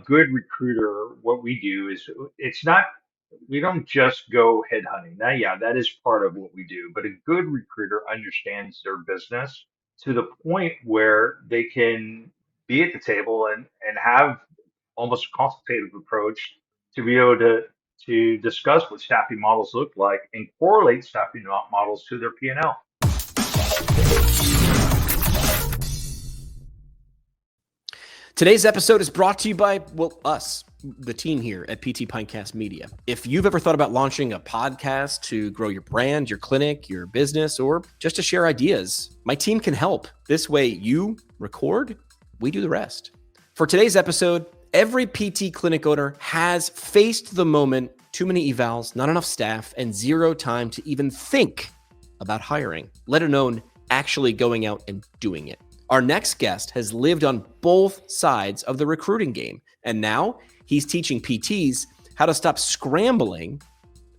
Good recruiter, what we do is it's not, we don't just go headhunting. Now, yeah, that is part of what we do, but a good recruiter understands their business to the point where they can be at the table and have almost a consultative approach to be able to discuss what staffing models look like and correlate staffing models to their P&L. Today's episode is brought to you by, well, us, the team here at PT Pinecast Media. If you've ever thought about launching a podcast to grow your brand, your clinic, your business, or just to share ideas, my team can help. This way you record, we do the rest. For today's episode, every PT clinic owner has faced the moment, too many evals, not enough staff, and zero time to even think about hiring, let alone actually going out and doing it. Our next guest has lived on both sides of the recruiting game, and now he's teaching PTs how to stop scrambling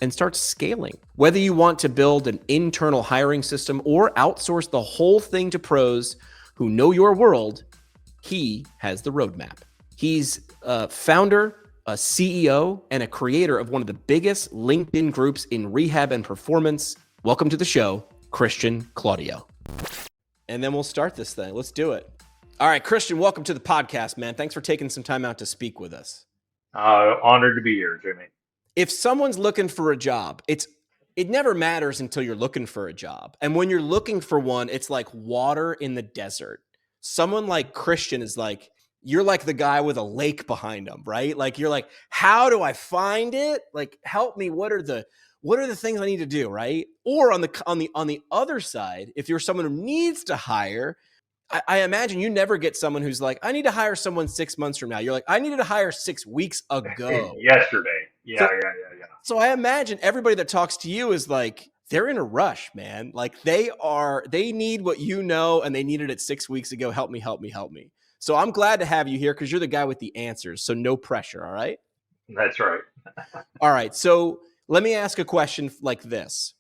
and start scaling. Whether you want to build an internal hiring system or outsource the whole thing to pros who know your world, he has the roadmap. He's a founder, a CEO, and a creator of one of the biggest LinkedIn groups in rehab and performance. Welcome to the show, Christian Claudio. And then we'll start this thing. Let's do it. All right, Christian, welcome to the podcast, man. Thanks for taking some time out to speak with us. Honored to be here, Jimmy. If someone's looking for a job, it never matters until you're looking for a job. And when you're looking for one, it's like water in the desert. Someone like Christian is like, you're like the guy with a lake behind him, right? Like you're like, how do I find it? Like, help me. What are the things I need to do, right? Or on the other side, if you're someone who needs to hire, I imagine you never get someone who's like, I need to hire someone 6 months from now. You're like, I needed to hire 6 weeks ago. Yesterday. Yeah, So, yeah. so I imagine everybody that talks to you is like, they're in a rush, man. Like they need what you know, and they needed it 6 weeks ago. Help me. So I'm glad to have you here because you're the guy with the answers. So no pressure. All right. That's right. All right. So let me ask a question like this.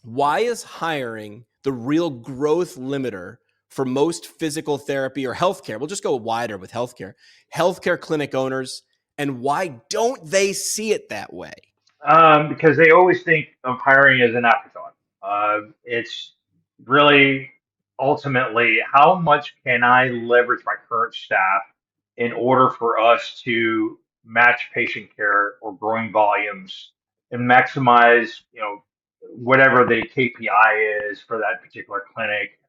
Why is hiring the real growth limiter for most physical therapy or healthcare? We'll just go wider with healthcare clinic owners. And why don't they see it that way? Because they always think of hiring as an afterthought. It's really ultimately how much can I leverage my current staff in order for us to match patient care or growing volumes and maximize, whatever the KPI is for that particular clinic,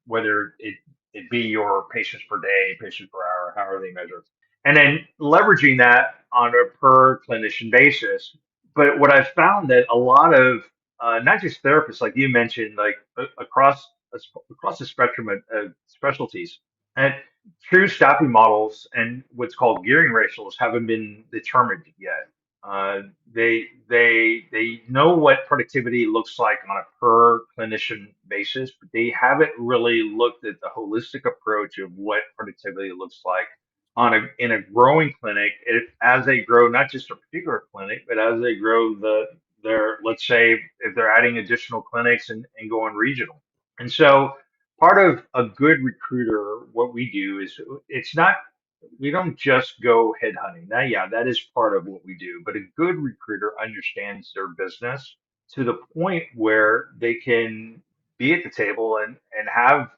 whether it be your patients per day, patients per hour, however they measure it, and then leveraging that on a per clinician basis. But what I've found that a lot of not just therapists, like you mentioned, like across the spectrum of specialties, and true staffing models and what's called gearing ratios haven't been determined yet. They know what productivity looks like on a per clinician basis, but they haven't really looked at the holistic approach of what productivity looks like on in a growing clinic as they grow not just a particular clinic, but as they grow their, let's say, if they're adding additional clinics and going regional. And so part of a good recruiter, what we do is it's not, we don't just go headhunting. Now, yeah, that is part of what we do, but a good recruiter understands their business to the point where they can be at the table and have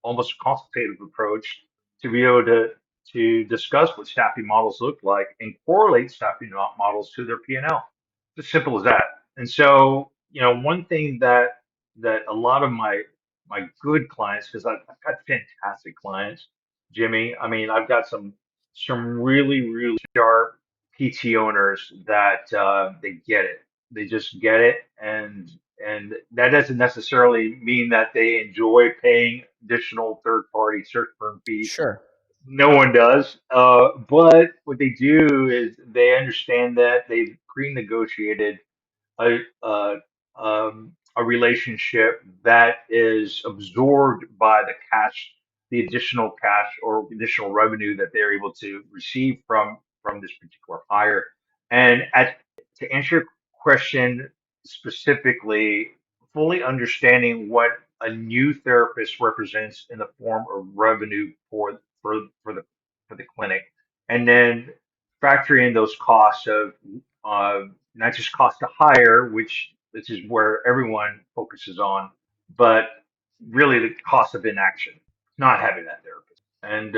almost a consultative approach to be able to discuss what staffing models look like and correlate staffing models to their P&L. It's as simple as that. And so, one thing that a lot of my good clients, because I've got fantastic clients, Jimmy. I mean, I've got some really sharp PT owners that they get it. They just get it, and that doesn't necessarily mean that they enjoy paying additional third party search firm fees. Sure. No one does. But what they do is they understand that they've pre-negotiated a, a, a relationship that is absorbed by the additional cash or additional revenue that they're able to receive from this particular hire. And to answer your question specifically, fully understanding what a new therapist represents in the form of revenue for the clinic. and then factor in those costs of not just cost to hire, which this is where everyone focuses on, but really the cost of inaction, not having that therapist, and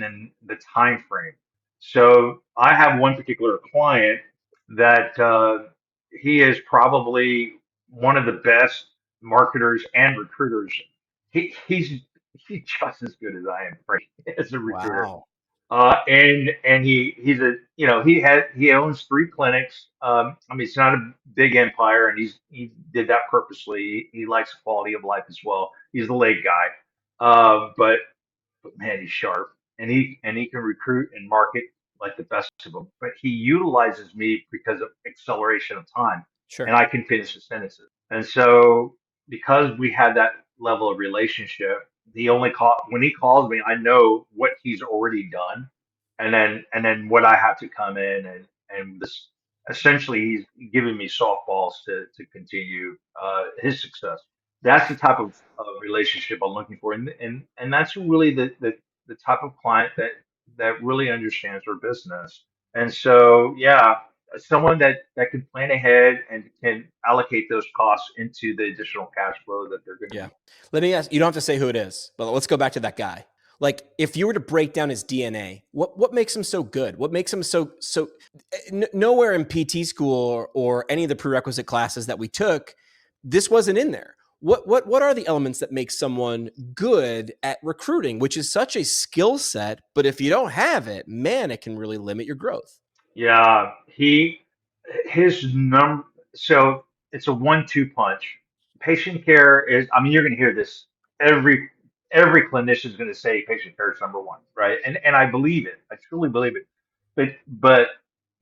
then the time frame. So I have one particular client that he is probably one of the best marketers and recruiters. He's just as good as I am, Frank, as a recruiter. Wow. And he's a he owns 3 clinics. I mean, it's not a big empire, and he did that purposely. He likes quality of life as well. He's the late guy, but man, he's sharp, and he can recruit and market like the best of them. But he utilizes me because of acceleration of time, Sure. and I can finish the sentences. And so, because we have that level of relationship, the only call when he calls me, I know what he's already done, and then what I have to come in and this essentially he's giving me softballs to continue his success. That's the type of relationship I'm looking for, and that's really the type of client that really understands their business. And so, yeah, someone that can plan ahead and can allocate those costs into the additional cash flow that they're going to Yeah. be. Let me ask, you don't have to say who it is, but let's go back to that guy. Like if you were to break down his DNA, what makes him so good? What makes him so nowhere in PT school or any of the prerequisite classes that we took, this wasn't in there. What are the elements that make someone good at recruiting, which is such a skill set, but if you don't have it, man, it can really limit your growth. Yeah, his number. So it's a 1-2 punch. Patient care is. I mean, you're going to hear this every every clinician is going to say patient care is number one, right? And I believe it. I truly believe it. But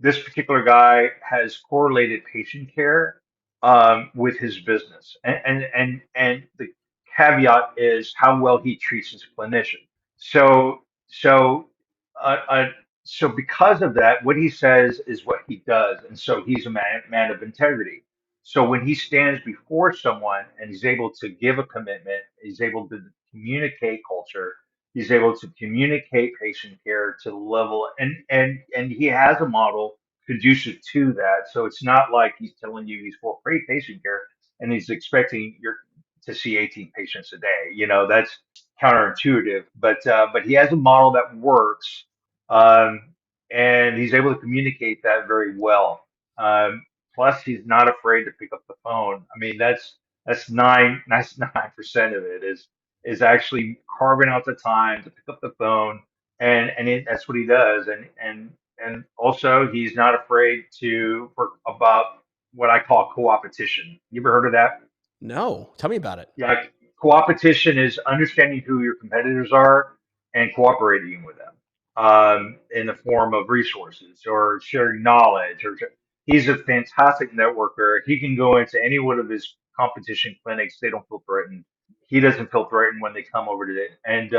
this particular guy has correlated patient care with his business, and the caveat is how well he treats his clinician. So so uh, uh, so because of that, what he says is what he does, and so he's a man of integrity. So when he stands before someone and he's able to give a commitment, he's able to communicate culture, he's able to communicate patient care to the level, and he has a model conducive to that. So it's not like he's telling you he's for free patient care and he's expecting your to see 18 patients a day. That's counterintuitive, but he has a model that works, um, and he's able to communicate that very well. Plus, he's not afraid to pick up the phone. I mean, that's 9% of it is actually carving out the time to pick up the phone, that's what he does. And also, he's not afraid to for about what I call co-opetition. You ever heard of that? No, tell me about it. Yeah, co-opetition is understanding who your competitors are and cooperating with them in the form of resources or sharing knowledge. He's a fantastic networker. He can go into any one of his competition clinics. They don't feel threatened. He doesn't feel threatened when they come over to it, and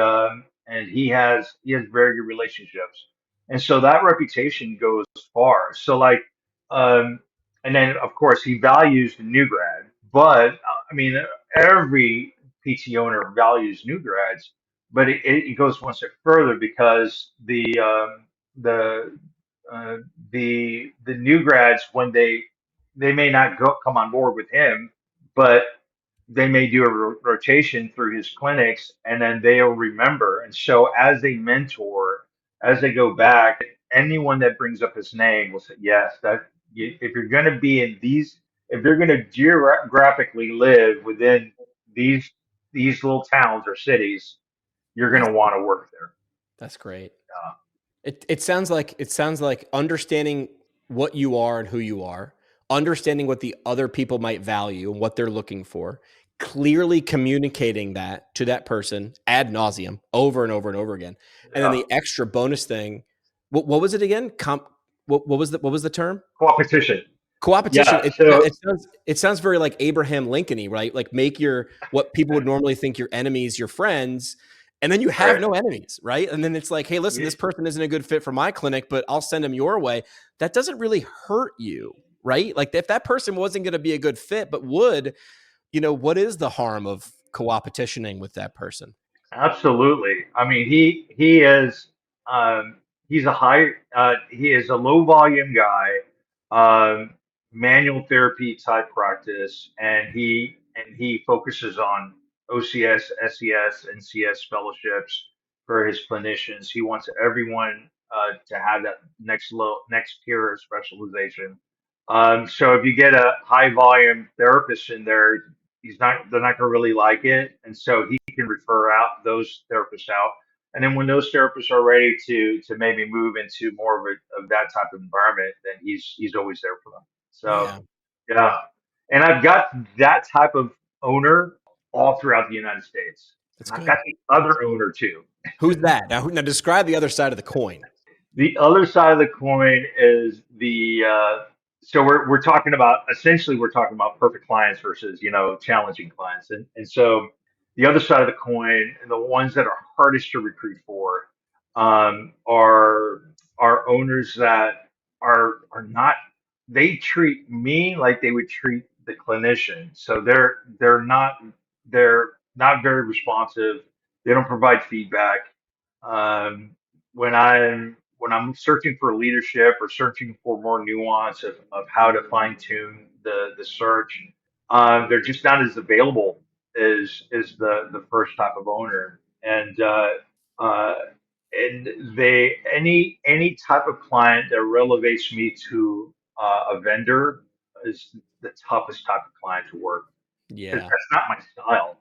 he has very good relationships, and so that reputation goes far. So like, um, and then of course he values the new grad, but I mean every PT owner values new grads, but it goes one step further because the uh, the new grads when they may not come on board with him, but they may do a rotation through his clinics, and then they'll remember. And so as they mentor, as they go back, anyone that brings up his name will say yes. If you're going to be in these, if you're going to geographically live within these these little towns or cities, you're going That's to want to work there. that's great. Uh, It sounds like understanding what you are and who you are, understanding what the other people might value and what they're looking for, clearly communicating that to that person ad nauseum over and over and over again. And then yeah, the extra bonus thing, what was it again? What was the term? competition. Co-opetition. Yeah. It, So it sounds it sounds very like Abraham Lincoln-y, right? Like make your what people would normally think your enemies your friends, and then you have right. no enemies, right? And then it's like, hey, listen, this person isn't a good fit for my clinic, but I'll send them your way. That doesn't really hurt you, right? Like if that person wasn't going to be a good fit, but would, what is the harm of co-opetitioning with that person? Absolutely. I mean, he is. um, he's a he is a low volume guy, um, manual therapy type practice, and he focuses on OCS, SES, and CS fellowships for his clinicians. He wants everyone to have that next tier of specialization. So if you get a high volume therapist in there, they're not going to really like it, and so he can refer out those therapists out, and then when those therapists are ready to maybe move into more of that type of environment, then he's always there for them. So Yeah, yeah, and I've got that type of owner all throughout the United States, that's and I've got good. the other owner too. Who's that? Now describe the other side of the coin. The other side of the coin is the so we're talking about, essentially we're talking about perfect clients versus challenging clients, and so the other side of the coin, and the ones that are hardest to recruit for, are owners that are not, they treat me like they would treat the clinician. So they're not very responsive. They don't provide feedback. Um, when I'm searching for leadership or searching for more nuance of how to fine tune the search, they're just not as available as the first type of owner. Uh, and they any type of client that relegates me to a vendor is the toughest type of client to work, because Yeah. that's not my style.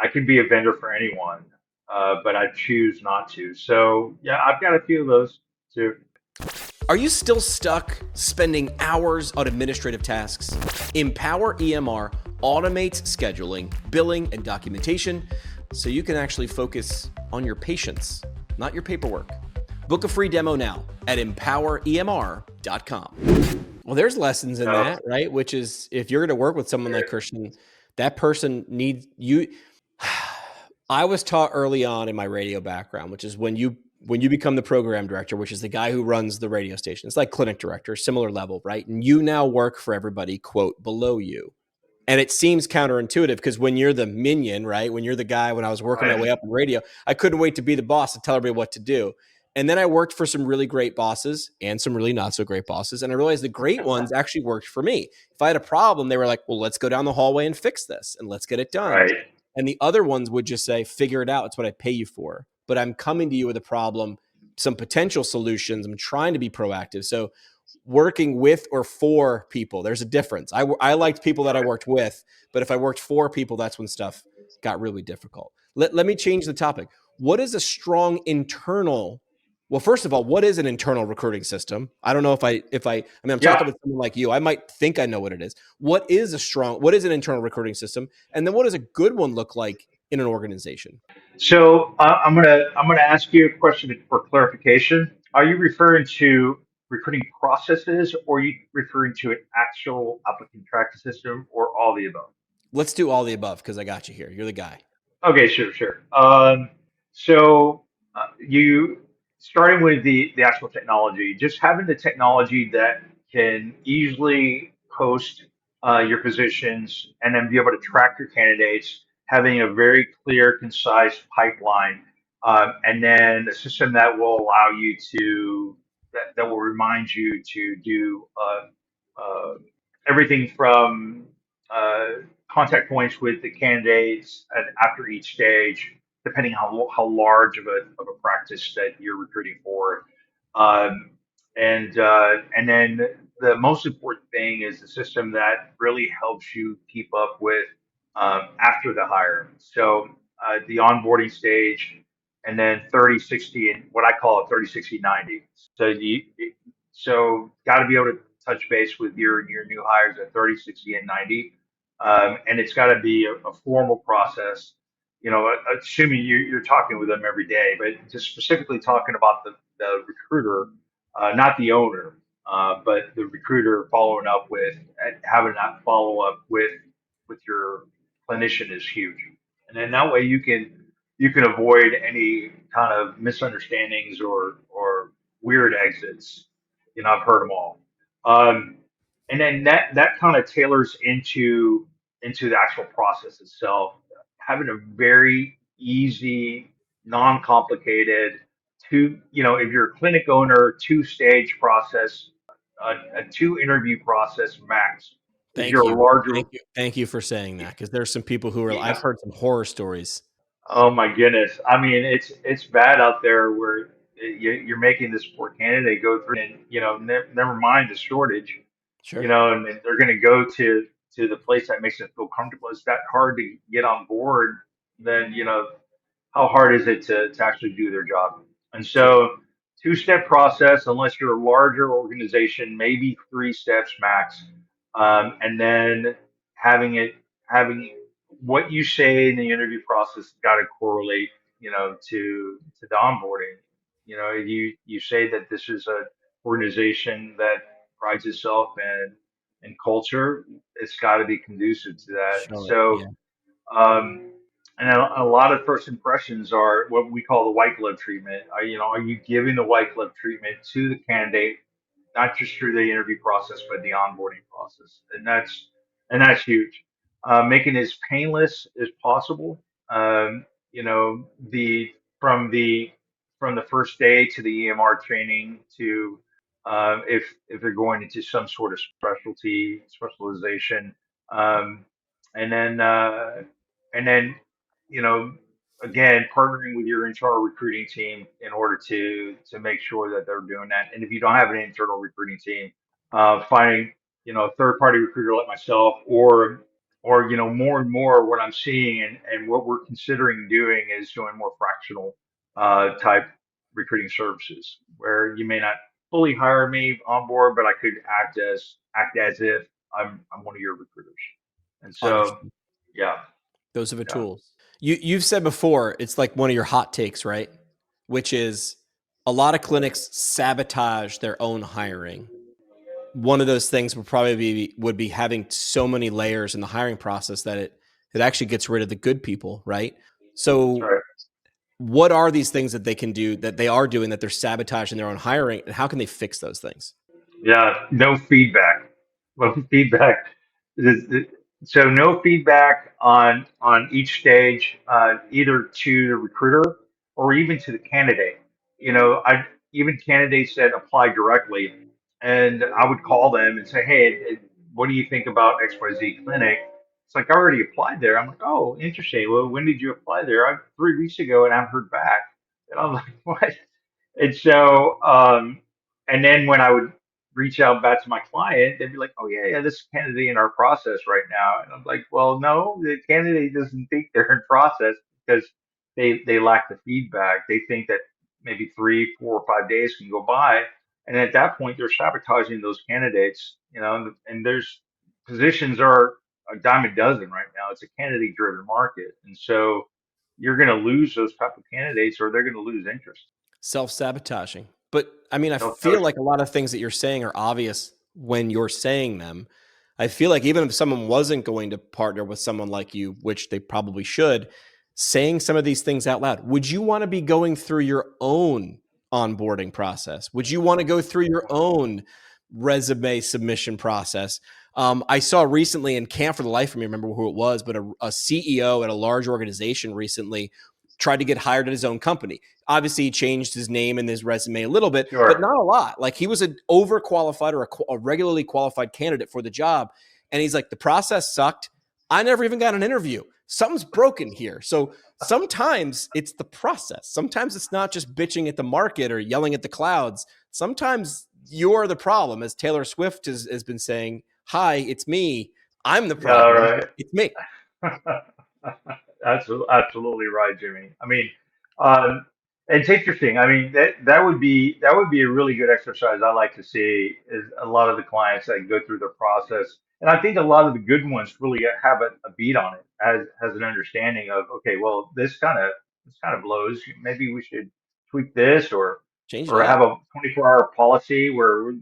I can be a vendor for anyone, but I choose not to. So yeah, I've got a few of those too. Are you still stuck spending hours on administrative tasks? Empower EMR automates scheduling, billing, and documentation so you can actually focus on your patients, not your paperwork. Book a free demo now at empoweremr.com. Well, there's lessons in So that, right? Which is if you're going to work with someone like Christian, that person needs you. I was taught early on in my radio background, which is when you become the program director, which is the guy who runs the radio station. It's like clinic director, similar level, right? And you now work for everybody, quote, below you. And it seems counterintuitive because when you're the minion, right? When you're the guy, when I was working my right, way up in radio, I couldn't wait to be the boss to tell everybody what to do. And then I worked for some really great bosses and some really not so great bosses. And I realized the great ones actually worked for me. If I had a problem, they were like, well, let's go down the hallway and fix this and let's get it done. right, And the other ones would just say, figure it out. It's what I pay you for. But I'm coming to you with a problem, some potential solutions. I'm trying to be proactive. So working with or for people, there's a difference. I liked people that I right. worked with, but if I worked for people, that's when stuff got really difficult. Let me change the topic. What is a strong internal? Well, first of all, what is an internal recruiting system? I don't know I mean, I'm talking Yeah. with someone like you. I might think I know what it is. What is what is an internal recruiting system? And then what does a good one look like in an organization? So I'm gonna ask you a question for clarification. Are you referring to recruiting processes, or are you referring to an actual applicant tracking system, or all the above? Let's do all the above because I got you here. You're the guy. Okay, sure, sure. So you starting with the actual technology, just having the technology that can easily post your positions and then be able to track your candidates, having a very clear, concise pipeline, and then a system that will allow you that will remind you to do everything from contact points with the candidates after each stage, depending how large of a practice that you're recruiting for. And then the most important thing is the system that really helps you keep up with after the hire. So the onboarding stage, and then 30, 60, and what I call a 30, 60, 90. So got to be able to touch base with your new hires at 30, 60, and 90. And it's got to be a formal process, assuming you're talking with them every day, but just specifically talking about the recruiter, not the owner, but the recruiter following up with, and having that follow up with your clinician is huge. And then that way you can avoid any kind of misunderstandings or weird exits. I've heard them all. Um, and then that kind of tailors into the actual process itself, having a very easy, non-complicated. if you're a clinic owner, two-stage process, a two interview process max. If Thank you're a you. larger, Thank you for saying that, because there's some people who are, I've yeah. heard some horror stories. Oh my goodness. I mean, it's bad out there where you're making this poor candidate go through, and never mind the shortage, Sure. and then they're going to go to the place that makes them feel comfortable. It's that hard to get on board. Then how hard is it to actually do their job? And Sure. so, two-step process, unless you're a larger organization, maybe three steps max. And then having it, having what you say in the interview process got to correlate, to the onboarding. You say that this is a organization that prides itself in culture. It's got to be conducive to that. Show it. So, Yeah. um, and a lot of first impressions are what we call the white glove treatment. Are you giving the white glove treatment to the candidate, not just through the interview process, but the onboarding process? And that's huge. Making it as painless as possible. The from the from the first day to the EMR training to if they're going into some sort of specialization, um, and then and then you know again partnering with your internal recruiting team in order to make sure that they're doing that. And if you don't have an internal recruiting team, finding a third party recruiter like myself, or more and more what I'm seeing and what we're considering doing is doing more fractional type recruiting services where you may not fully hire me on board, but I could act as if I'm one of your recruiters. And so, Understood. yeah, Those are the yeah, tools. You've said before, it's like one of your hot takes, right? Which is a lot of clinics sabotage their own hiring. One of those things would be having so many layers in the hiring process that it actually gets rid of the good people, right? that's So right. what are these things that they can do that they are doing that they're sabotaging their own hiring, and how can they fix those things? Yeah, no feedback. Well, feedback. So no feedback on each stage, either to the recruiter or even to the candidate. I even candidates that apply directly, and I would call them and say, "Hey, what do you think about XYZ clinic?" It's like I already applied there. I'm like, "Oh, interesting. Well, when did you apply there?" 3 weeks ago, and I haven't heard back. And I'm like, "What?" And so, and then when I would reach out back to my client, they'd be like, "Oh yeah, yeah, this candidate in our process right now," and I'm like, "Well, no, the candidate doesn't think they're in process because they lack the feedback. They think that maybe 3, 4, or 5 days can go by, and at that point, they're sabotaging those candidates. And there's positions are a dime a dozen right now. It's a candidate-driven market, and so you're going to lose those type of candidates, or they're going to lose interest. Self-sabotaging. But I mean, I feel Self-coach. like a lot of things that you're saying are obvious when you're saying them. I feel like even if someone wasn't going to partner with someone like you, which they probably should, saying some of these things out loud, would you want to be going through your own onboarding process? Would you want to go through your own resume submission process? I saw recently, and can't for the life of me remember who it was, but a CEO at a large organization recently tried to get hired at his own company. Obviously, he changed his name and his resume a little bit, but Sure. not a lot. Like, he was an overqualified or a regularly qualified candidate for the job. And he's like, the process sucked. I never even got an interview. Something's broken here. So sometimes it's the process. Sometimes it's not just bitching at the market or yelling at the clouds. Sometimes you're the problem, as Taylor Swift has been saying. Hi, it's me. I'm the Yeah, all problem. right. It's me. Absolutely right, Jimmy. I mean, um, it's interesting. I mean, that would be a really good exercise. I like to see is a lot of the clients that go through the process, and I think a lot of the good ones really have a beat on it, has an understanding of, okay, well, this kind of blows. Maybe we should tweak this, or Change it or have up. a 24-hour policy where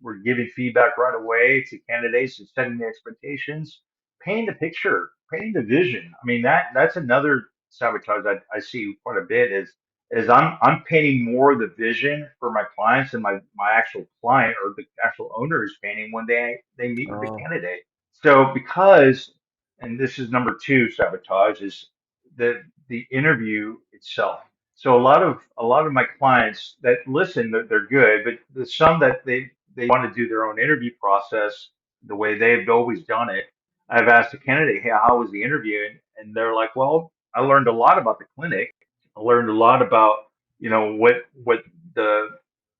we're giving feedback right away to candidates and setting the expectations, painting the picture, painting the vision. I mean, that's another sabotage I see quite a bit is I'm painting more the vision for my clients than my actual client or the actual owner is painting when they meet with the Oh, candidate. So because, and this is number two sabotage, is the interview itself. So a lot of my clients that listen, that they're good, but the some that they want to do their own interview process the way they've always done it. I've asked a candidate, hey, how was the interview? And they're like, well, I learned a lot about the clinic. I learned a lot about, the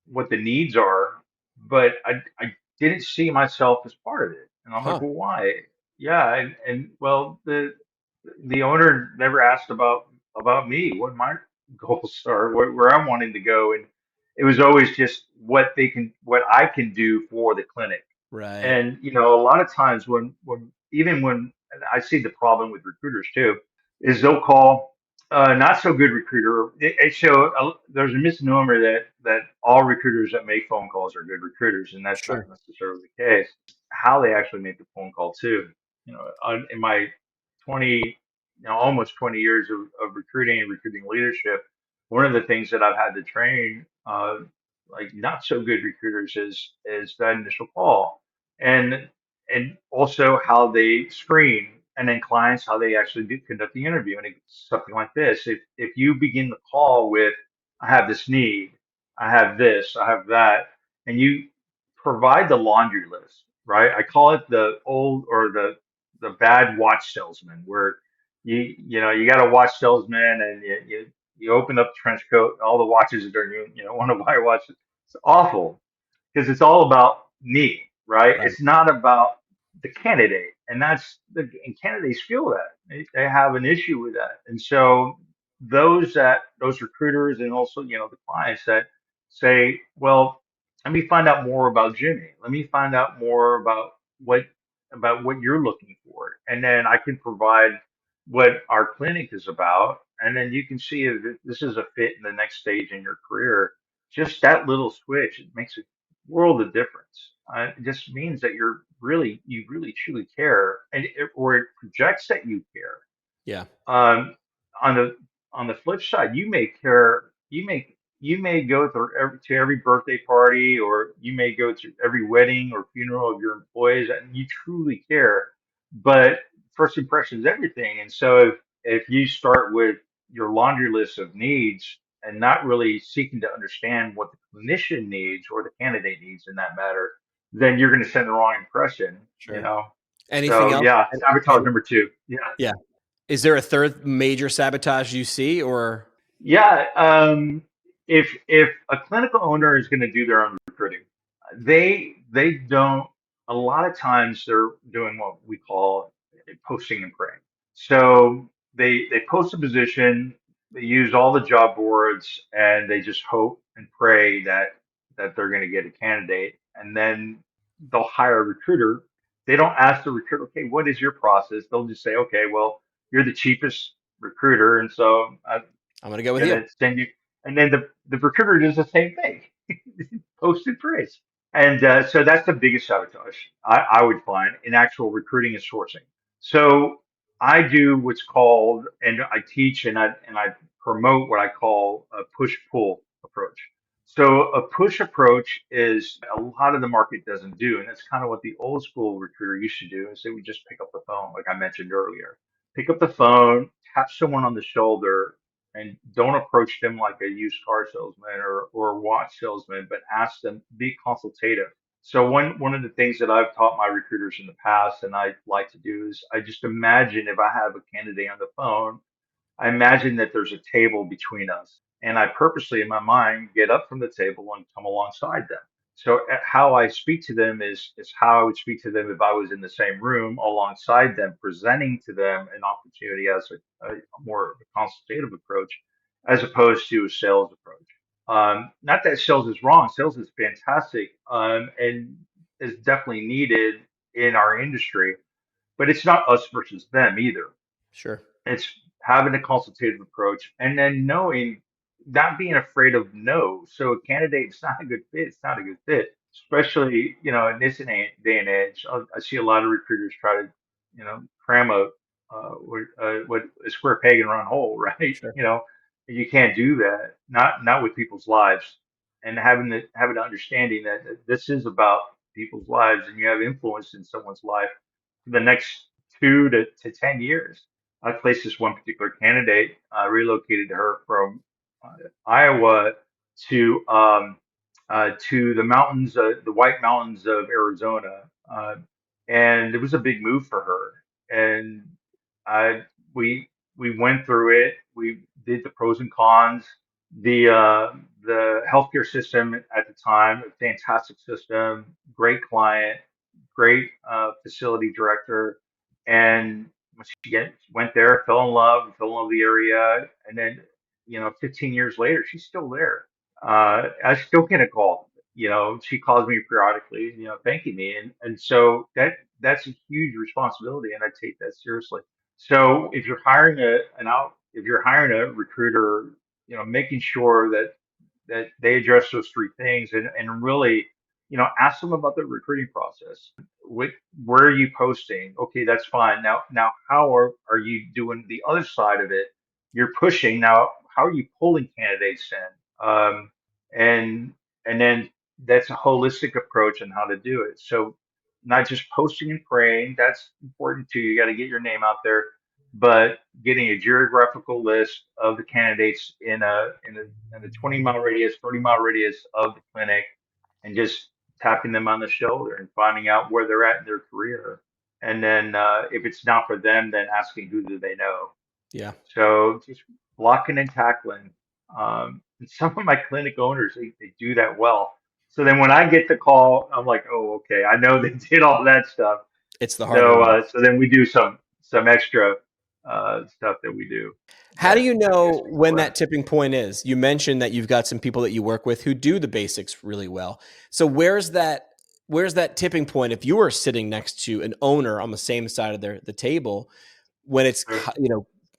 what the needs are, but I didn't see myself as part of it. And I'm like, Huh. well, why? Yeah, and well, the owner never asked about me, what my goals are, where I'm wanting to go, and it was always just what I can do for the clinic. Right. And a lot of times when even when I see the problem with recruiters too, is they'll call not so good recruiter. There's a misnomer that all recruiters that make phone calls are good recruiters, and that's not Sure. necessarily the case. How they actually make the phone call too. In my 20, almost 20 years of recruiting and recruiting leadership, one of the things that I've had to train, like not so good recruiters, is that initial call, and and also how they screen, and then clients how they actually do conduct the interview. And it's something like this: if you begin the call with, "I have this need, I have this, I have that," and you provide the laundry list, right? I call it the old or the bad watch salesman, where you got a watch salesman, and you open up the trench coat, and all the watches are there. You want to buy a watch. It's awful because it's all about me, right? Right. It's not about the candidate, and and candidates feel that they have an issue with that, and so those recruiters and also the clients that say, well, let me find out more about Jimmy. Let me find out more what what you're looking for, and then I can provide what our clinic is about, and then you can see if this is a fit in the next stage in your career. Just that little switch, it makes a world of difference. It just means that you really truly care, or it projects that you care. Yeah. Um, on the flip side, you may care. You may go to every birthday party, or you may go to every wedding or funeral of your employees, and you truly care. But first impression is everything. And so if you start with your laundry list of needs and not really seeking to understand what the clinician needs or the candidate needs in that matter, then you're going to send the wrong impression. Sure. Anything So else? yeah, sabotage And number two. Yeah. yeah. Is there a third major sabotage you see or Yeah, if a clinical owner is going to do their own recruiting, they don't. A lot of times they're doing what we call posting and praying. So they post a position, they use all the job boards, and they just hope and pray that they're going to get a candidate, and then they'll hire a recruiter. They don't ask the recruiter, okay, what is your process? They'll just say, okay, well, you're the cheapest recruiter, and so I'm going to go with you? gonna send you, and then the recruiter does the same thing, posted praise, and so that's the biggest sabotage I would find in actual recruiting and sourcing. So I do what's called, and I teach and I promote what I call a push pull approach. So a push approach is a lot of the market doesn't do, and that's kind of what the old school recruiter used to do. Is they would just pick up the phone, like I mentioned earlier, pick up the phone, tap someone on the shoulder, and don't approach them like a used car salesman or a watch salesman, but ask them, be consultative. So one of the things that I've taught my recruiters in the past, and I like to do, is I just imagine if I have a candidate on the phone, I imagine that there's a table between us, and I purposely in my mind get up from the table and come alongside them. So how I speak to them is how I would speak to them if I was in the same room alongside them, presenting to them an opportunity as a more of a consultative approach, as opposed to a sales approach. Not that sales is wrong; sales is fantastic, and is definitely needed in our industry. But it's not us versus them either. Sure. It's having a consultative approach, and then knowing, not being afraid of no. So a candidate, it's not a good fit. It's not a good fit, especially in this day and age. I see a lot of recruiters try to cram what a square peg in a round hole, right? Sure. You can't do that. Not with people's lives, and having the understanding that this is about people's lives, and you have influence in someone's life for the next 2 to 10 years. I placed this one particular candidate, relocated her from Iowa to the mountains, the White Mountains of Arizona, and it was a big move for her. And I we went through it. We did the pros and cons. The healthcare system at the time, a fantastic system, great client, great facility director, and when went there, fell in love with the area, and then 15 years later, she's still there. I still get a call. She calls me periodically, thanking me, and so that's a huge responsibility, and I take that seriously. So if you're hiring a recruiter, making sure that they address those three things, and really, ask them about the recruiting process. What, where are you posting? Okay, that's fine. Now, how are you doing the other side of it? You're pushing now. How are you pulling candidates in? And and then that's a holistic approach on how to do it. So not just posting and praying. That's important too. You got to get your name out there, but getting a geographical list of the candidates in a 20-mile radius, 30-mile radius of the clinic, and just tapping them on the shoulder and finding out where they're at in their career. And then if it's not for them, then asking who do they know. Yeah. So just blocking and tackling. And some of my clinic owners, they do that well. So then when I get the call, I'm like, oh, okay, I know they did all that stuff. It's the harder So one. so then we do some extra stuff that we do How do that you I guess know makes it when work. that tipping point is? You mentioned that you've got some people that you work with who do the basics really well. So where's that tipping point if you are sitting next to an owner on the same side of the table when it's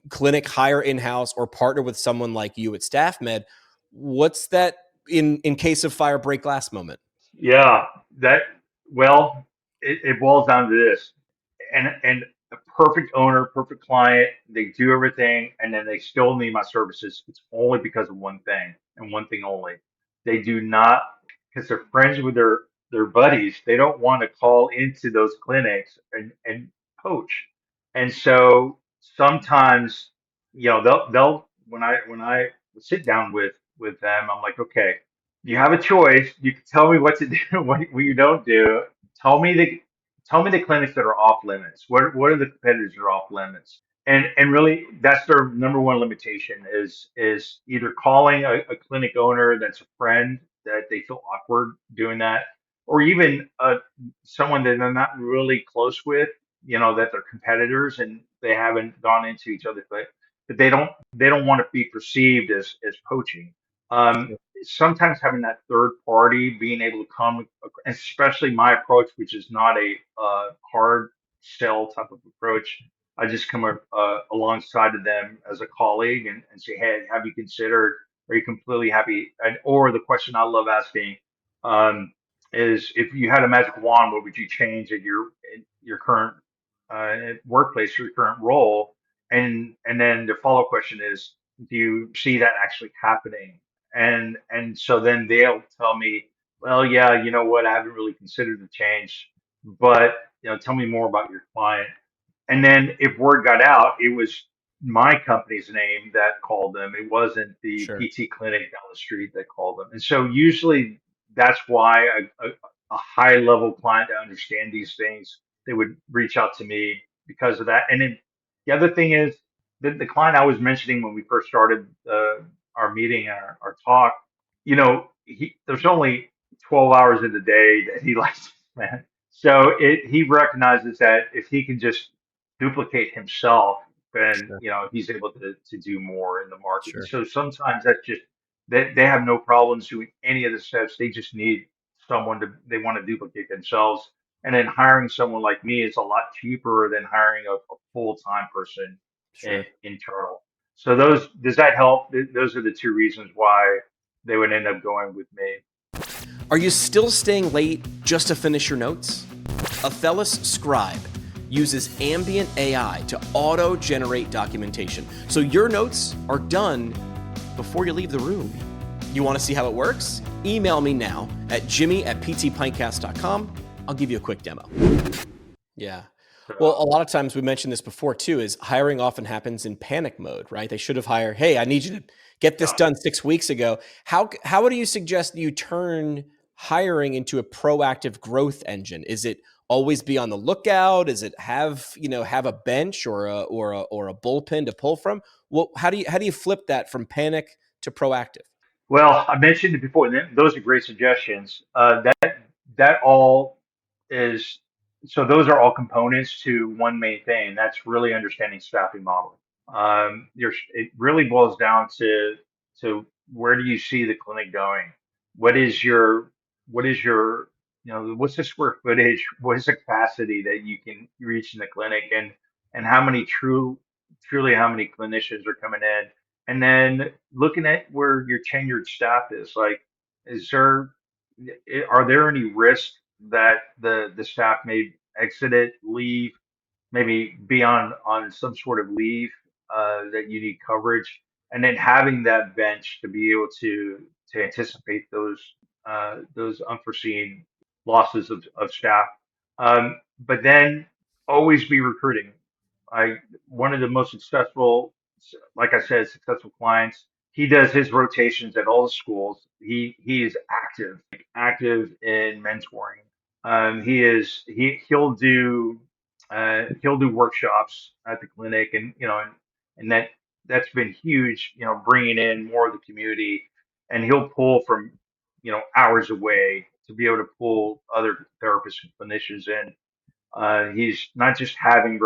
clinic hire in-house or partner with someone like you at StaffMed? What's that in case of fire break glass moment? Yeah, that well, it boils down to this, and a perfect owner, perfect client, they do everything, and then they still need my services. It's only because of one thing and one thing only. They do not, because they're friends with their buddies. They don't want to call into those clinics and poach. And so sometimes, they'll when I sit down with them, I'm like, okay, you have a choice. You can tell me what to do, what you don't do. Tell me the tell me the clinics that are off limits. What are the competitors that are off limits? And really, that's their number one limitation is either calling a clinic owner that's a friend that they feel awkward doing that, or even someone that they're not really close with, that they're competitors and they haven't gone into each other, but they don't want to be perceived as poaching. Sometimes having that third party being able to come, especially my approach, which is not a hard sell type of approach. I just come alongside of them as a colleague and say, hey, have you considered? Are you completely happy? And or the question I love asking is, if you had a magic wand, what would you change in your current workplace, your current role? And then the follow up question is, do you see that actually happening? And so then they'll tell me, well, yeah, you know what, I haven't really considered the change, but tell me more about your client. And then if word got out, it was my company's name that called them. It wasn't the Sure. PT clinic down the street that called them. And so usually that's why a high level client to understand these things, they would reach out to me because of that. And then the other thing is the client I was mentioning when we first started our meeting, our talk, there's only 12 hours in the day that he likes to spend. So he recognizes that if he can just duplicate himself, then Sure. he's able to do more in the market. And Sure. so sometimes that's just they have no problems doing any of the steps. They just need someone they want to duplicate themselves. And then hiring someone like me is a lot cheaper than hiring a full-time person Sure. internal. So does that help? Those are the two reasons why they would end up going with me. Are you still staying late just to finish your notes? Aphelis Scribe uses ambient AI to auto-generate documentation, so your notes are done before you leave the room. You want to see how it works? Email me now at jimmy@ptpintcast.com. I'll give you a quick demo. Yeah. Well, a So lot of times we mentioned this before too, is hiring often happens in panic mode, right? They should have hired, hey, I need you to get this Yeah. done 6 weeks ago. How do you suggest you turn hiring into a proactive growth engine? Is it always be on the lookout? Is it have a bench or a bullpen to pull from? Well, how do you flip that from panic to proactive? Well, I mentioned it before. Those are great suggestions. That all is so. Those are all components to one main thing. And that's really understanding staffing model. It really boils down to where do you see the clinic going? What is your what is your what's the square footage? What is the capacity that you can reach in the clinic, and how many truly how many clinicians are coming in? And then looking at where your tenured staff is, like, is there, are there any risks that the staff may exit it, leave, maybe be on some sort of leave that you need coverage, and then having that bench to be able to anticipate those unforeseen losses of staff. But then always be recruiting. I One of the most successful, like I said, successful clients. He does his rotations at all the schools. He is active in mentoring. He'll do workshops at the clinic, and that's been huge. Bringing in more of the community, and he'll pull from hours away to be able to pull other therapists and clinicians in. He's not just having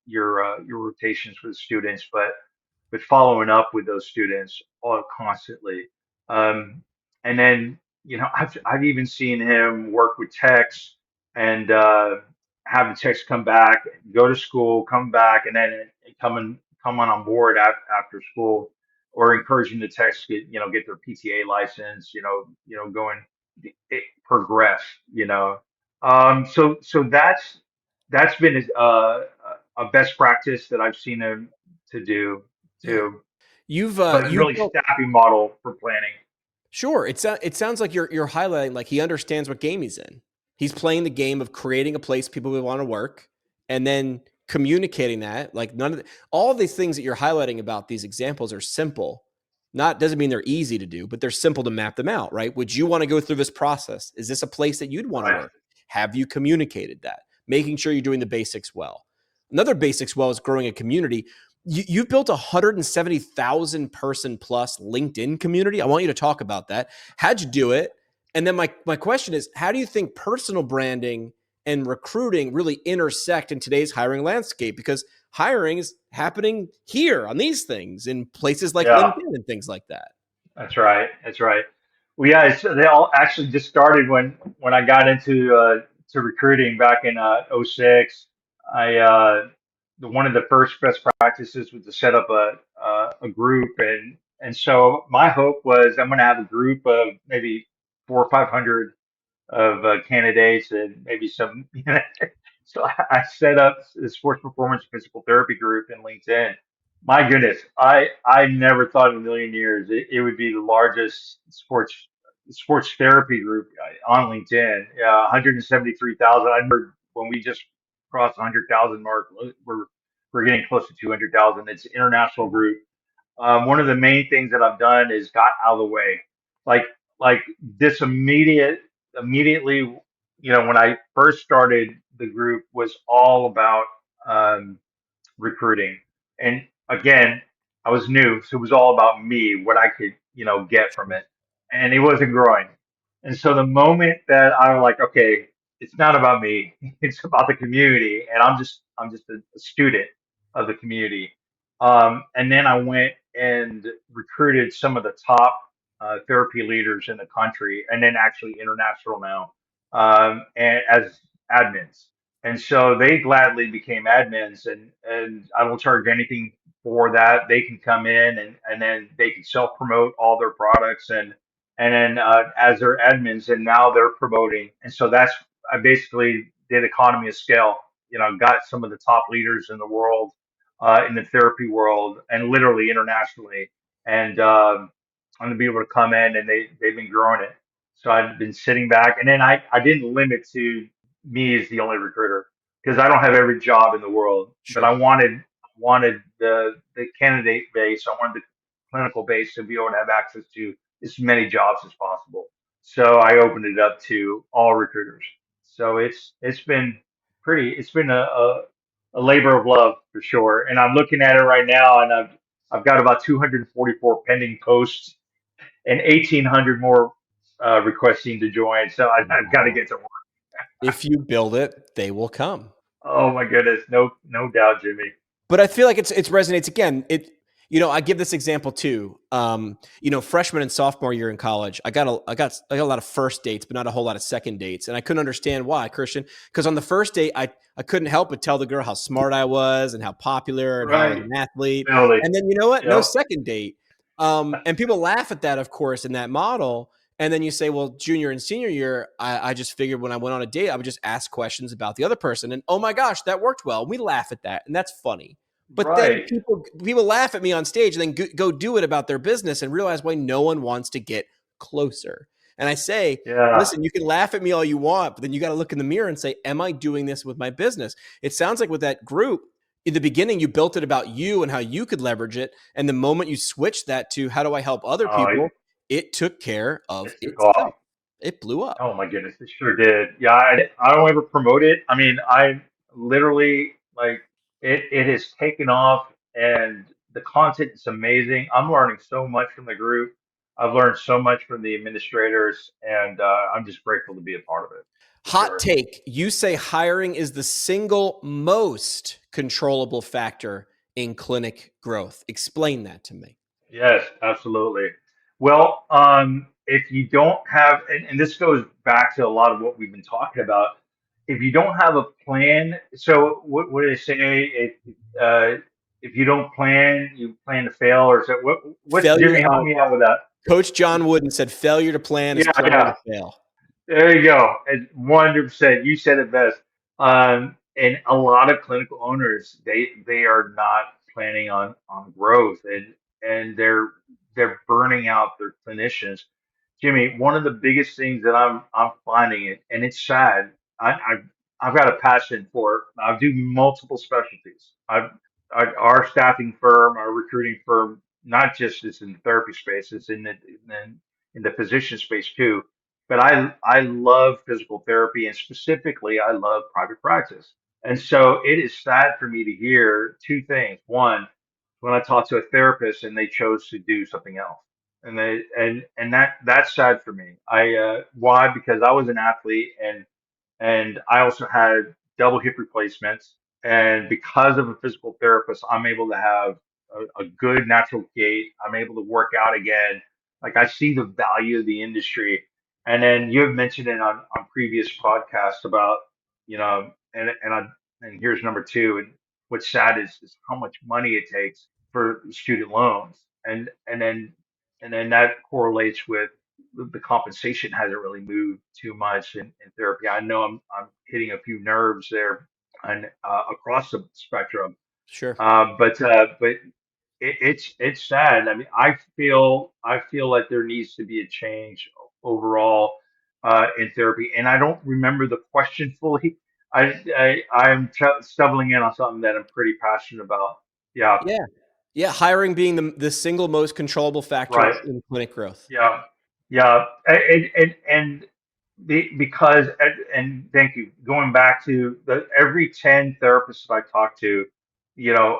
your rotations with students, but following up with those students all constantly. Um, and then I've even seen him work with techs and have the techs come back, go to school, come back, and then come on board after school, or encouraging the techs to get their PTA license, going progress, so that's been a best practice that I've seen him to do Yeah. too. You've But you've really built staffing model for planning. Sure. It sounds like you're highlighting like he understands what game he's in. He's playing the game of creating a place people would want to work and then communicating that. Like all of these things that you're highlighting about these examples are simple. Not doesn't mean they're easy to do, but they're simple to map them out, right? Would you want to go through this process? Is this a place that you'd want to Right. work? Have you communicated that? Making sure you're doing the basics well. Another basics well is growing a community. You've built 170,000 person plus LinkedIn community. I want you to talk about that. How'd you do it? And then my question is, how do you think personal branding and recruiting really intersect in today's hiring landscape? Because hiring is happening here on these things in places like Yeah, LinkedIn and things like that. that's right. That's right. Well, yeah, they all actually just started when I got into to recruiting back in '06. I One of the first best practices was to set up a group, and so my hope was I'm going to have a group of maybe 400 or 500 of candidates and maybe some. So I set up the sports performance physical therapy group in LinkedIn. My goodness, I never thought in a million years it would be the largest sports therapy group on LinkedIn. Yeah, 173,000. I remember when we just crossed the 100,000 mark. We're getting close to 200,000. It's an international group. One of the main things that I've done is got out of the way. Like like this immediately, when I first started the group was all about um, recruiting. And again, I was new, so it was all about me, what I could, get from it. And it wasn't growing. And so the moment that I'm like, okay, it's not about me, it's about the community, and I'm just a student of the community. And then I went and recruited some of the top therapy leaders in the country, and then actually international now, and as admins. And so they gladly became admins, and I don't charge anything for that. They can come in and then they can self promote all their products, and then as their admins, and now they're promoting. And so I basically did economy of scale. Got some of the top leaders in the world, in the therapy world, and literally internationally. And I'm gonna be able to come in, and they've been growing it. So I've been sitting back, and then I didn't limit to me as the only recruiter because I don't have every job in the world, but I Sure. wanted wanted the candidate base, I wanted the clinical base to be able to have access to as many jobs as possible. So I opened it up to all recruiters. So it's been it's been a labor of love for sure. And I'm looking at it right now, and I've got about 244 pending posts and 1,800 more requesting to join. So I've got to Wow. get to work. If you build it, they will come. Oh my goodness, no doubt, Jimmy. But I feel like it's resonates again. I give this example too. Freshman and sophomore year in college, I got a lot of first dates, but not a whole lot of second dates, and I couldn't understand why, Christian. Because on the first date, I couldn't help but tell the girl how smart I was and how popular and how I was Right, an athlete. Billy. And then you know what? No Yep. second date. And people laugh at that, of course, in that model. And then you say, well, junior and senior year, I just figured when I went on a date, I would just ask questions about the other person. And oh my gosh, that worked well. We laugh at that. And that's funny. But then Right. people laugh at me on stage and then go do it about their business and realize why no one wants to get closer. And I say, Yeah. listen, you can laugh at me all you want, but then you got to look in the mirror and say, am I doing this with my business? It sounds like with that group, in the beginning, you built it about you and how you could leverage it. And the moment you switched that to how do I help other Oh, people, it took care of it took off. itself. It blew up. Oh my goodness, it sure did. Yeah, I don't ever promote it. I mean, I literally like it has taken off, and the content is amazing. I'm learning so much from the group. I've learned so much from the administrators, and I'm just grateful to be a part of it for Hot sure. take. You say hiring is the single most controllable factor in clinic growth. Explain that to me. Yes, absolutely. Well, if you don't have, and this goes back to a lot of what we've been talking about, if you don't have a plan, so what do they say? If you don't plan, you plan to fail, or so what, Failure. Jimmy, help me out with that. Coach John Wooden said failure to plan is Yeah, planning to yeah. fail. There you go. And 100%. You said it best. And a lot of clinical owners, they are not planning on growth, and they're burning out their clinicians. Jimmy, one of the biggest things that I'm finding it, and it's sad. I've got a passion for it. I do multiple specialties. Our staffing firm, our recruiting firm, not just is in the therapy space, it's in the physician space too, but I love physical therapy, and specifically I love private practice. And so it is sad for me to hear two things. One, when I talk to a therapist and they chose to do something else, and that's sad for me. I Why? Because I was an athlete, and I also had double hip replacements. And because of a physical therapist, I'm able to have a good natural gait. I'm able to work out again. Like I see the value of the industry. And then you have mentioned it on previous podcasts about, and here's number two. And what's sad is how much money it takes for student loans. And then that correlates with the compensation hasn't really moved too much in therapy. I know I'm hitting a few nerves there and across the spectrum, Sure. but it's sad. I mean, I feel like there needs to be a change overall in therapy, and I don't remember the question fully. I'm stumbling in on something that I'm pretty passionate about. Yeah, Yeah. Yeah. Hiring being the single most controllable factor right. in clinic growth. Yeah, yeah, and because and thank you. Going back to the every 10 therapists I talk to,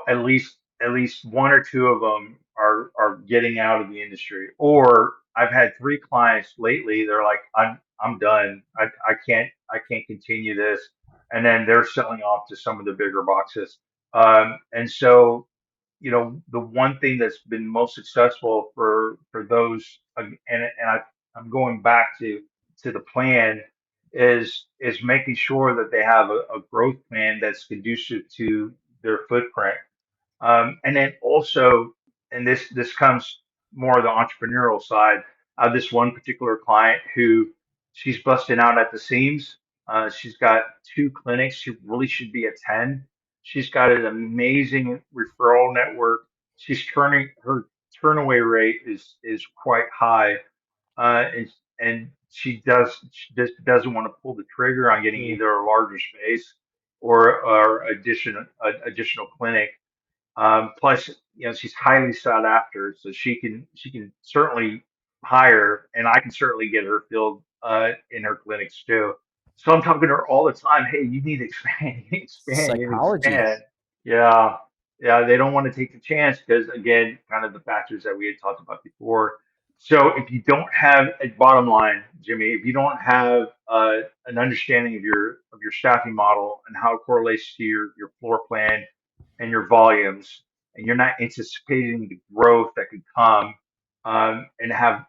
at least one or two of them are getting out of the industry. Or I've had three clients lately. They're like, I'm done. I can't continue this, and then they're selling off to some of the bigger boxes. And so the one thing that's been most successful for those, I'm going back to the plan is making sure that they have a growth plan that's conducive to their footprint. And then also, and this comes more of the entrepreneurial side. I have this one particular client who she's busting out at the seams. She's got two clinics. She really should be at 10. She's got an amazing referral network. She's turning her turnaway rate is quite high, and she just doesn't want to pull the trigger on getting Mm. either a larger space or additional clinic. Plus, she's highly sought after, so she can certainly hire, and I can certainly get her filled in her clinics too. So I'm talking to her all the time. Hey, you need to expand, you need to expand, you need to Psychology. expand. Yeah, yeah. They don't want to take the chance because, again, kind of the factors that we had talked about before. So if you don't have a bottom line, Jimmy, if you don't have an understanding of your staffing model and how it correlates to your floor plan and your volumes, and you're not anticipating the growth that could come, and have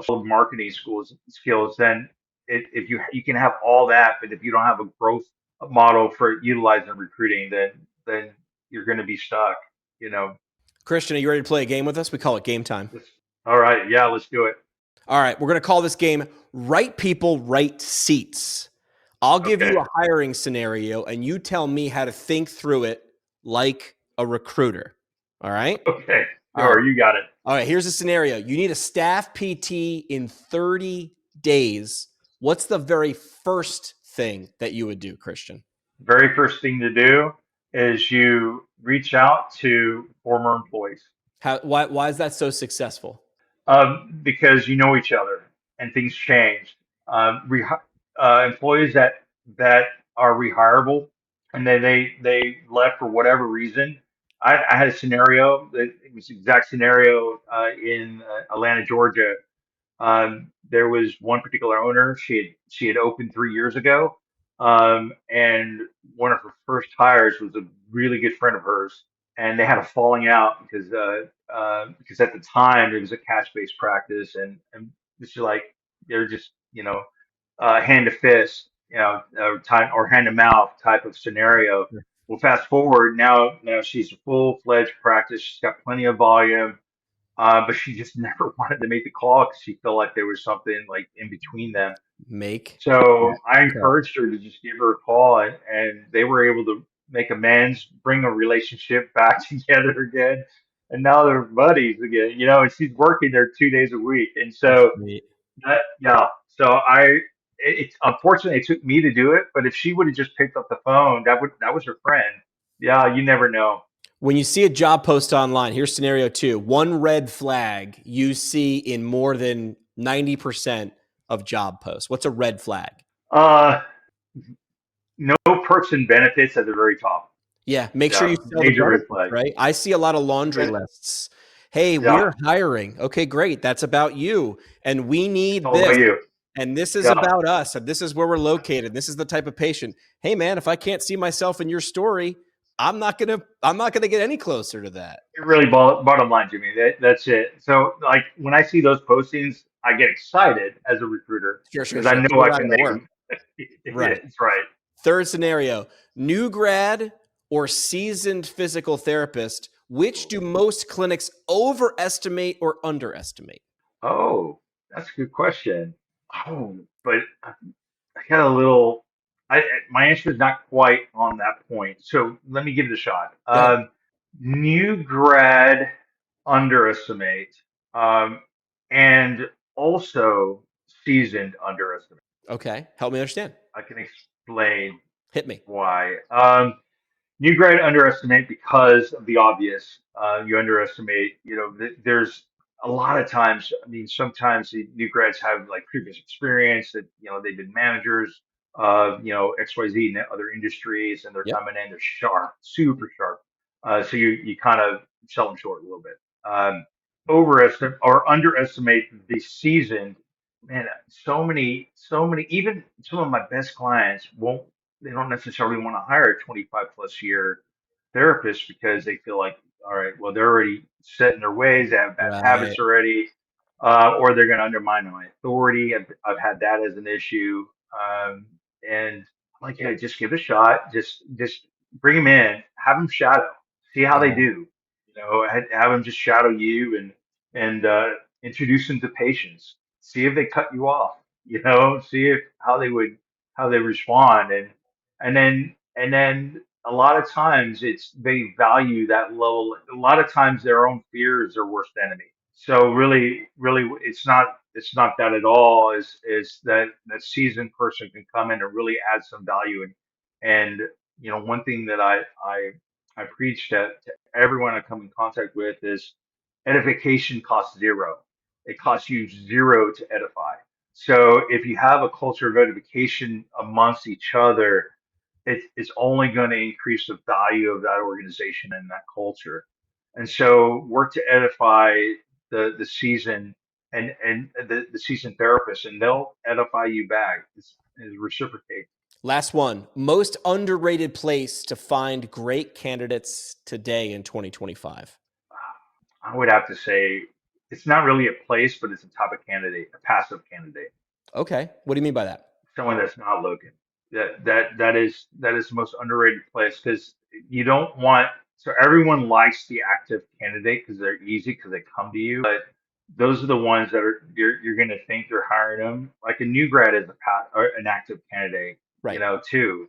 solid marketing skills, then if you can have all that, but if you don't have a growth model for utilizing recruiting, then you're going to be stuck. You know. Christian, are you ready to play a game with us? We call it game time. All right, yeah, let's do it. All right, we're going to call this game Right People, Right Seats. I'll give Okay. you a hiring scenario and you tell me how to think through it like a recruiter. All right? Okay. All right. Sure, you got it. All right, here's a scenario. You need a staff PT in 30 days. What's the very first thing that you would do, Christian? Very first thing to do is you reach out to former employees, Why is that so successful? because you know each other and things change. Employees that are rehirable and they left for whatever reason. I had a scenario that it was the exact scenario in Atlanta, Georgia. There was one particular owner. She had opened 3 years ago, and one of her first hires was a really good friend of hers, and they had a falling out because at the time it was a cash based practice, and this is like they're just hand to fist, time or hand to mouth type of scenario. Well, fast forward now she's a full fledged practice. She's got plenty of volume, but she just never wanted to make the call because she felt like there was something like in between them. Make So that I call. encouraged her to just give her a call, and they were able to make amends, bring a relationship back together again, and now they're buddies again. And she's working there 2 days a week, and That's so great. yeah. So it's unfortunately it took me to do it, but if she would have just picked up the phone, that was her friend. Yeah, you never know. When you see a job post online, here's scenario two. One red flag you see in more than 90% of job posts. What's a red flag? Uh, no perks and benefits at the very top. Yeah, make sure Yeah, you sell the major red benefits, flag. right? I see a lot of laundry Yeah, lists. Hey, yeah, we're hiring. Okay, great. That's about you. And we it's need all this. about you. And this is Yeah, about us. And this is where we're located. This is the type of patient. Hey man, if I can't see myself in your story, I'm not gonna get any closer to that. it really bottom line, Jimmy. That's it. So like when I see those postings, I get excited as a recruiter Sure, sure, because I sure. know We're I out can of make work. them. Right. It's right. Third scenario, new grad or seasoned physical therapist, which do most clinics overestimate or underestimate? Oh, that's a good question. Oh, but I got a little. My answer is not quite on that point. So let me give it a shot. Go ahead. New grad underestimate, and also seasoned underestimate. Okay. Help me understand. I can explain Hit me. why. New grad underestimate because of the obvious. You underestimate, there's a lot of times, I mean, sometimes the new grads have like previous experience that, they've been managers of, XYZ and other industries, and they're Yep. coming in, they're sharp, super sharp. So you kind of sell them short a little bit. Overestimate or underestimate the seasoned. Man, so many, even some of my best clients they don't necessarily want to hire a 25 plus year therapist because they feel like, all right, well, they're already set in their ways, they have bad Right. habits already, or they're going to undermine my authority. I've had that as an issue. And I'm like, yeah, just give it a shot. Just bring them in, have them shadow, see how they Yeah. do. Have them just shadow you and introduce them to patients. See if they cut you off. See if how they respond, and then a lot of times they value that level. A lot of times their own fear is their worst enemy. So really, it's not that at all. Is that seasoned person can come in and really add some value, and one thing that I I preach to everyone I come in contact with is edification costs zero. It costs you zero to edify. So if you have a culture of edification amongst each other, it's only going to increase the value of that organization and that culture. And so work to edify the seasoned and the seasoned therapist, and they'll edify you back. It's reciprocate. Last one. Most underrated place to find great candidates today in 2025. I would have to say it's not really a place, but it's a type of candidate, a passive candidate, Okay. What do you mean by that? someone that's not looking. That is the most underrated place because you don't want. So everyone likes the active candidate because they're easy because they come to you, but those are the ones that are you're going to think you're hiring them. Like a new grad is or an active candidate, Right. too,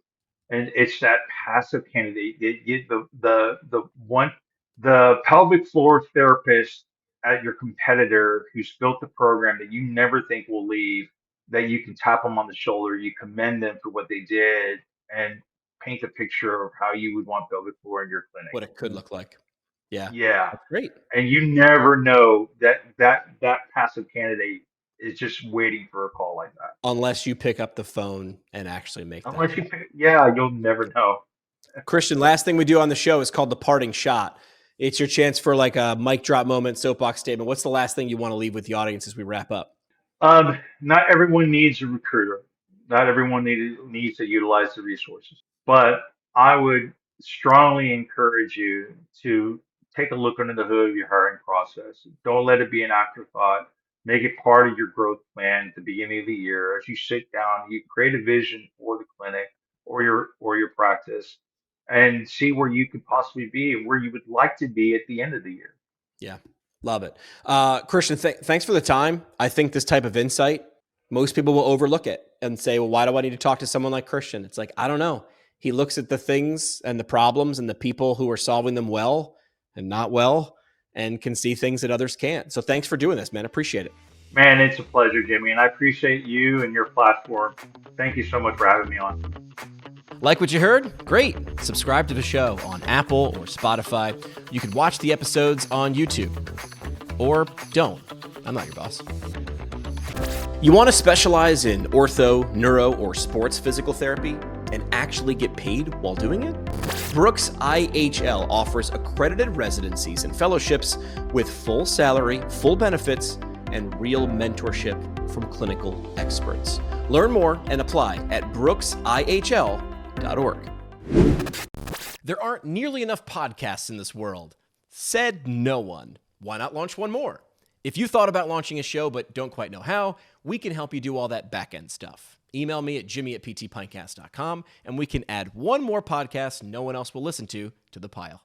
and it's that passive candidate. The one the pelvic floor therapist at your competitor who's built the program that you never think will leave, that you can tap them on the shoulder, you commend them for what they did, and paint a picture of how you would want pelvic floor in your clinic. What it could look like. Yeah. Yeah, That's great. and you never know that passive candidate is just waiting for a call like that. Unless you pick up the phone and actually make that Unless you call. yeah, you'll never know. Christian, last thing we do on the show is called the parting shot. It's your chance for like a mic drop moment, soapbox statement. What's the last thing you want to leave with the audience as we wrap up? Not everyone needs a recruiter. Not everyone needs to utilize the resources. But I would strongly encourage you to take a look under the hood of your hiring process. Don't let it be an afterthought. Make it part of your growth plan at the beginning of the year. As you sit down, you create a vision for the clinic or your practice and see where you could possibly be and where you would like to be at the end of the year. Yeah, love it. Christian, thanks for the time. I think this type of insight, most people will overlook it and say, well, why do I need to talk to someone like Christian? It's like, I don't know. He looks at the things and the problems and the people who are solving them well and not well and can see things that others can't. So thanks for doing this, man. Appreciate it. Man, it's a pleasure, Jimmy, and I appreciate you and your platform. Thank you so much for having me on. Like what you heard? Great. Subscribe to the show on Apple or Spotify. You can watch the episodes on YouTube. Or don't. I'm not your boss. You want to specialize in ortho, neuro, or sports physical therapy and actually get paid while doing it? Brooks IHL offers accredited residencies and fellowships with full salary, full benefits, and real mentorship from clinical experts. Learn more and apply at brooksihl.org. There aren't nearly enough podcasts in this world. Said no one. Why not launch one more? If you thought about launching a show but don't quite know how, we can help you do all that back-end stuff. Email me at jimmy@ptpintcast.com and we can add one more podcast no one else will listen to the pile.